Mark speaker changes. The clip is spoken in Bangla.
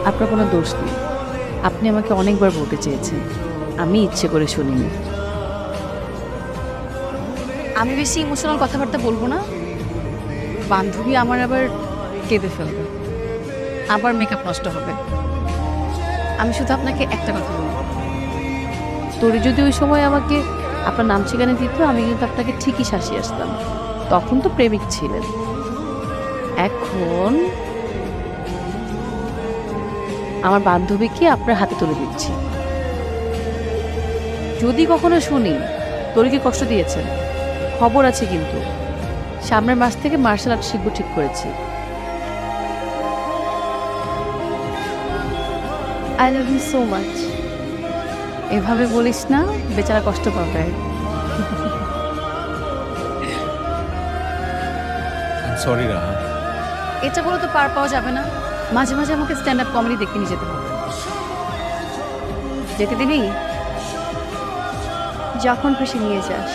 Speaker 1: আপনার কোনো দোষ নেই। আপনি আমাকে অনেকবার বলতে চেয়েছেন, আমি ইচ্ছে করে শুনিনি।
Speaker 2: আমি বেশি ইমোশনাল কথাবার্তা বলবো না, বান্ধবী আমার আবার কেঁদে ফেলবে, আবার মেকআপ নষ্ট হবে। আমি শুধু আপনাকে একটা কথা বলবো,
Speaker 1: তোরে যদি ওই সময় আমাকে আপনার নাম ঠিকানা দিত, আমি কিন্তু আপনাকে ঠিকই শাসিয়ে আসতাম। তখন তো প্রেমিক ছিলেন, এখন আমার বান্ধবীকে আপনার হাতে তুলে দিচ্ছি। যদি কখনো শুনি তোরে কি কষ্ট দিয়েছেন, খবর আছে কিন্তু। সামনের মাস থেকে মার্শাল আর্ট শিখবো ঠিক করেছি।
Speaker 2: I love you so much. এভাবে বলিস না, বেচারা কষ্ট পাবে।
Speaker 3: সরি রাহা।
Speaker 2: এটা বলে তো পার পাওয়া যাবে না, মাঝে মাঝে আমাকে স্ট্যান্ড আপ কমেডি দেখতে নিয়ে যেতে হবে। যেতে দিবি? যখন খুশি নিয়ে যাস।